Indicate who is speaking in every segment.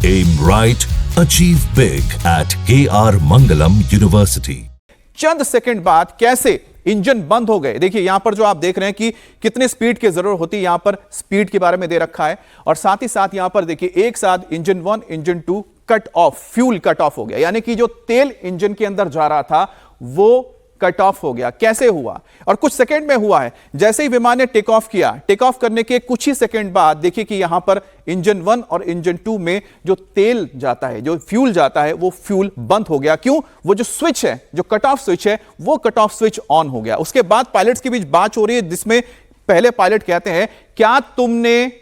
Speaker 1: Aim right, achieve big at KR Mangalam University.
Speaker 2: Chand second बाद कैसे engine बंद हो गए। देखिए यहां पर जो आप देख रहे हैं कि कितने स्पीड की जरूरत होती है, यहां पर स्पीड के बारे में दे रखा है और साथ ही साथ यहां पर देखिए एक साथ engine 1 engine 2 cut off, fuel cut off हो गया, यानी कि जो तेल इंजन के अंदर जा रहा था वो कट ऑफ हो गया। कैसे हुआ और कुछ सेकंड में हुआ है। जैसे ही विमान ने टेक ऑफ किया, टेक ऑफ करने के कुछ ही सेकंड बाद देखिए कि यहां पर इंजन 1 और इंजन 2 में जो तेल जाता है, जो फ्यूल जाता है, वो फ्यूल बंद हो गया। क्यों? वो जो स्विच है, जो कट ऑफ स्विच है, वो कट ऑफ स्विच ऑन हो गया। उसके बाद पायलट्स के बीच बात हो रही है जिसमें पहले पायलट कहते हैं क्या तुमने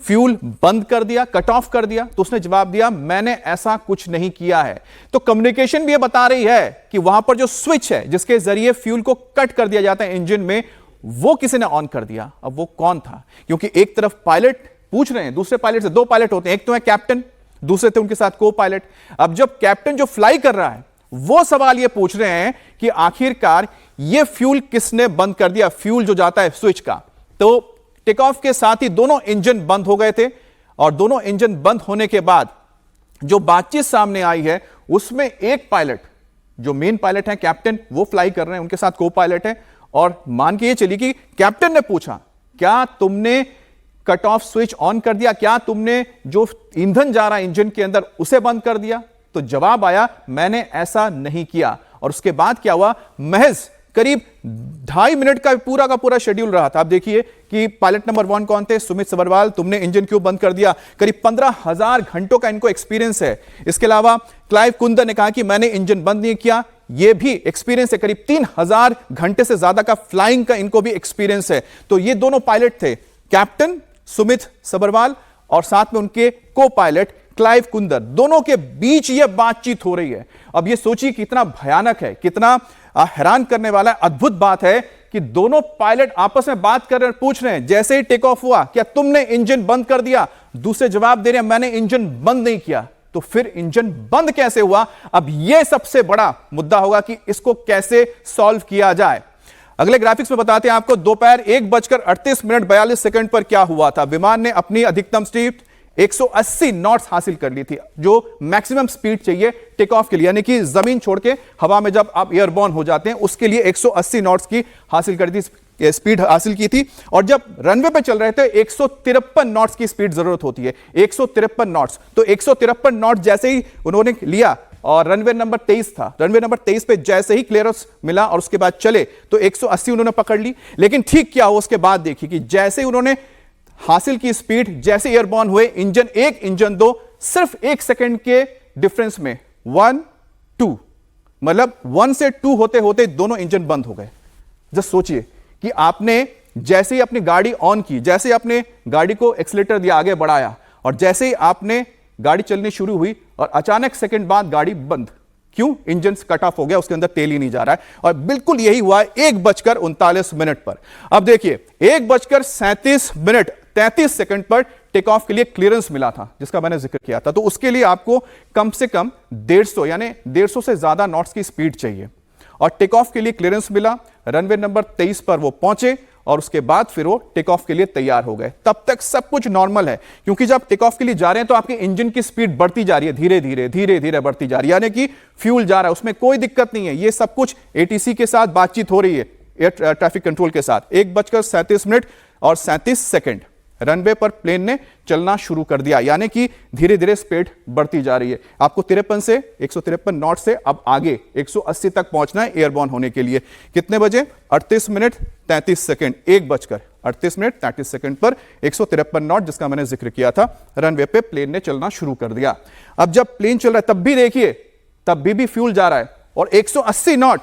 Speaker 2: फ्यूल बंद कर दिया, कट ऑफ कर दिया? तो उसने जवाब दिया मैंने ऐसा कुछ नहीं किया है। तो कम्युनिकेशन भी ये बता रही है कि वहां पर जो स्विच है जिसके जरिए फ्यूल को कट कर दिया जाता है इंजन में, वो किसी ने ऑन कर दिया। अब वो कौन था? क्योंकि एक तरफ पायलट पूछ रहे हैं दूसरे पायलट से, दो पायलट होते हैं, एक तो है कैप्टन, दूसरे थे उनके साथ को पायलट। अब जब कैप्टन जो फ्लाई कर रहा है वो सवाल ये पूछ रहे हैं कि आखिरकार ये फ्यूल किसने बंद कर दिया, फ्यूल जो जाता है स्विच का। तो टेक ऑफ के साथ ही दोनों इंजन बंद हो गए थे और दोनों इंजन बंद होने के बाद जो बातचीत सामने आई है उसमें एक पायलट, जो मेन पायलट है कैप्टन, वो फ्लाई कर रहे हैं, उनके साथ को पायलट है। और मान के ये चली कि कैप्टन ने पूछा क्या तुमने कट ऑफ स्विच ऑन कर दिया, क्या तुमने जो ईंधन जा रहा है इंजन के अंदर उसे बंद कर दिया? तो जवाब आया मैंने ऐसा नहीं किया। और उसके बाद क्या हुआ, महज करीब 2.5 मिनट का पूरा शेड्यूल रहा था। आप देखिए कि पायलट नंबर 1 कौन थे, सुमित सबरवाल, तुमने इंजन क्यों बंद कर दिया? करीब 15,000 घंटों का इनको एक्सपीरियंस है। इसके अलावा क्लाइव कुंदर ने कहा कि मैंने इंजन बंद नहीं किया, यह भी एक्सपीरियंस है। करीब 3,000 घंटे से ज्यादा का फ्लाइंग का इनको भी एक्सपीरियंस है। तो ये दोनों पायलट थे, कैप्टन सुमित सबरवाल और साथ में उनके को पायलट क्लाइव कुंदर। दोनों के बीच यह बातचीत हो रही है। अब यह सोचिए कितना भयानक है, कितना हैरान करने वाला है, अद्भुत बात है कि दोनों पायलट आपस में बात कर रहे हैं, पूछ रहे हैं जैसे ही टेक ऑफ हुआ क्या तुमने इंजन बंद कर दिया? दूसरे जवाब दे रहे हैं मैंने इंजन बंद नहीं किया। तो फिर इंजन बंद कैसे हुआ? अब यह सबसे बड़ा मुद्दा होगा कि इसको कैसे सॉल्व किया जाए। अगले ग्राफिक्स में बताते हैं आपको दोपहर 1:38:42 पर क्या हुआ था। विमान ने अपनी अधिकतम स्पीड 180 नॉट्स हासिल कर ली थी, जो मैक्सिमम स्पीड चाहिए टेक ऑफ के लिए, यानी कि जमीन छोड़ के हवा में जब आप एयरबॉर्न हो जाते हैं उसके लिए 180 नॉट्स की हासिल कर दी, स्पीड हासिल की थी। और जब रनवे पे चल रहे थे 153 नॉट्स की स्पीड जरूरत होती है, 153 नॉट्स। तो 153 नॉट्स जैसे ही उन्होंने लिया और रनवे नंबर 23 था, रनवे नंबर 23 पे जैसे ही क्लियरेंस मिला और उसके बाद चले तो 180 उन्होंने पकड़ ली। लेकिन ठीक क्या हुआ उसके बाद देखिए कि जैसे ही उन्होंने हासिल की स्पीड, जैसे एयरबॉर्न हुए, इंजन 1 इंजन 2 सिर्फ 1 सेकंड के डिफरेंस में 1 2 मतलब 1 से 2 होते होते दोनों इंजन बंद हो गए। जस्ट सोचिए कि आपने जैसे ही अपनी गाड़ी ऑन की, जैसे ही आपने गाड़ी को एक्सीलेटर दिया, आगे बढ़ाया और जैसे ही आपने गाड़ी चलनी शुरू हुई और अचानक सेकंड बाद गाड़ी बंद। क्यों? इंजन कट ऑफ हो गया, उसके अंदर तेल ही नहीं जा रहा है। और बिल्कुल यही हुआ 1:39 पर। अब देखिए 1:37:33 पर टेक ऑफ के लिए क्लियरेंस मिला था जिसका मैंने जिक्र किया था। तो उसके लिए आपको कम से कम 150 यानी 150 से ज्यादा नॉट्स की स्पीड चाहिए और टेक ऑफ के लिए क्लियरेंस मिला। रनवे नंबर 23 पर वो पहुंचे और उसके बाद फिर वो टेक ऑफ के लिए तैयार हो गए। तब तक सब कुछ नॉर्मल है, क्योंकि जब टेक ऑफ के लिए जा रहे हैं तो आपके इंजन की स्पीड बढ़ती जा रही है, धीरे धीरे बढ़ती जा रही है, यानी कि फ्यूल जा रहा है, उसमें कोई दिक्कत नहीं है। ये सब कुछ एटीसी के साथ बातचीत हो रही है, एयर ट्रैफिक कंट्रोल के साथ। 1:37:37 रनवे पर प्लेन ने चलना शुरू कर दिया, यानी कि धीरे धीरे स्पीड बढ़ती जा रही है। आपको 53 से 153 नॉट से अब आगे 180 तक पहुंचना है एयरबॉर्न होने के लिए। कितने बजे? 38:33, 1:38:33 पर 153 नॉट जिसका मैंने जिक्र किया था, रनवे पे प्लेन ने चलना शुरू कर दिया। अब जब प्लेन चल रहा है तब भी देखिए, तब भी फ्यूल जा रहा है और 180 नॉट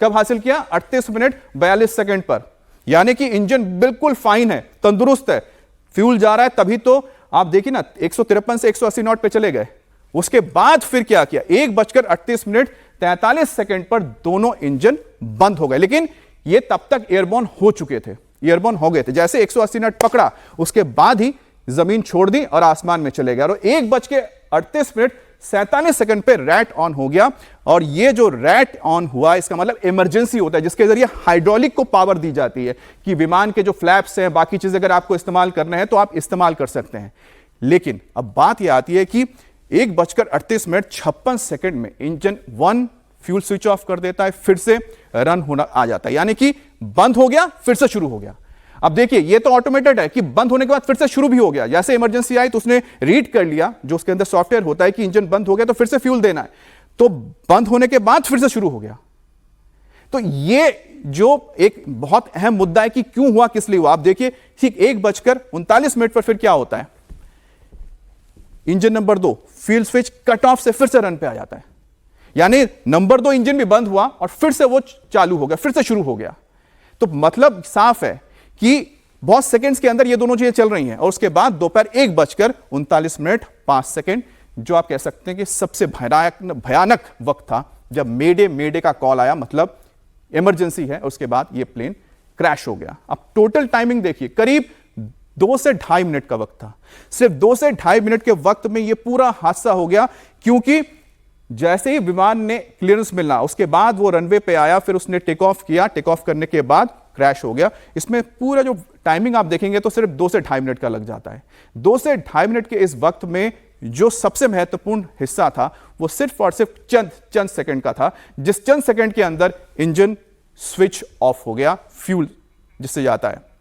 Speaker 2: कब हासिल किया? 38:42 पर, यानी कि इंजन बिल्कुल फाइन है, तंदुरुस्त है, फ्यूल जा रहा है। तभी तो आप देखिए ना 153 से 180 नॉट पे चले गए। उसके बाद फिर क्या किया? 1:38:43 पर दोनों इंजन बंद हो गए। लेकिन ये तब तक एयरबॉर्न हो चुके थे, एयरबॉर्न हो गए थे। जैसे 180 नॉट पकड़ा उसके बाद ही जमीन छोड़ दी और आसमान में चले गए। और 1:38:47 पे रैट ऑन हो गया। और ये जो रैट ऑन हुआ इसका मतलब इमरजेंसी होता है, जिसके जरिए हाइड्रोलिक को पावर दी जाती है कि विमान के जो फ्लैप्स हैं, बाकी चीजें अगर आपको इस्तेमाल करना है तो आप इस्तेमाल कर सकते हैं। लेकिन अब बात यह आती है कि 1:38 में इंजन 1 फ्यूल स्विच ऑफ कर देता है, फिर से रन होना आ जाता है, यानी कि बंद हो गया फिर से शुरू हो गया। अब देखिए ये तो ऑटोमेटेड है कि बंद होने के बाद फिर से शुरू भी हो गया। जैसे इमरजेंसी आई तो उसने रीड कर लिया, जो उसके अंदर सॉफ्टवेयर होता है कि इंजन बंद हो गया तो फिर से फ्यूल देना है, तो बंद होने के बाद फिर से शुरू हो गया। तो ये जो एक बहुत अहम मुद्दा है कि क्यों हुआ, किस लिए हुआ। आप देखिए ठीक 1:39 पर फिर क्या होता है, engine number 2 fuel switch cut off से फिर से रन पे आ जाता है, यानी नंबर 2 इंजन भी बंद हुआ और फिर से वो चालू हो गया, फिर से शुरू हो गया। तो मतलब साफ है कि बहुत सेकंड्स के अंदर ये दोनों चीजें चल रही हैं। और उसके बाद दोपहर 1:39 जो आप कह सकते हैं कि सबसे भयानक वक्त था, जब मेडे का कॉल आया, मतलब इमरजेंसी है, उसके बाद ये प्लेन क्रैश हो गया। अब टोटल टाइमिंग देखिए, करीब 2 से ढाई मिनट का वक्त था। सिर्फ 2 से ढाई मिनट के वक्त में यह पूरा हादसा हो गया, क्योंकि जैसे ही विमान ने क्लियरेंस मिलना, उसके बाद वो रनवे पे आया, फिर उसने टेक ऑफ किया, टेक ऑफ करने के बाद क्रैश हो गया। इसमें पूरा जो टाइमिंग आप देखेंगे तो सिर्फ 2 से ढाई मिनट का लग जाता है। 2 से ढाई मिनट के इस वक्त में जो सबसे महत्वपूर्ण हिस्सा था वो सिर्फ और सिर्फ चंद सेकंड का था, जिस चंद सेकंड के अंदर इंजन स्विच ऑफ हो गया, फ्यूल जिससे जाता है।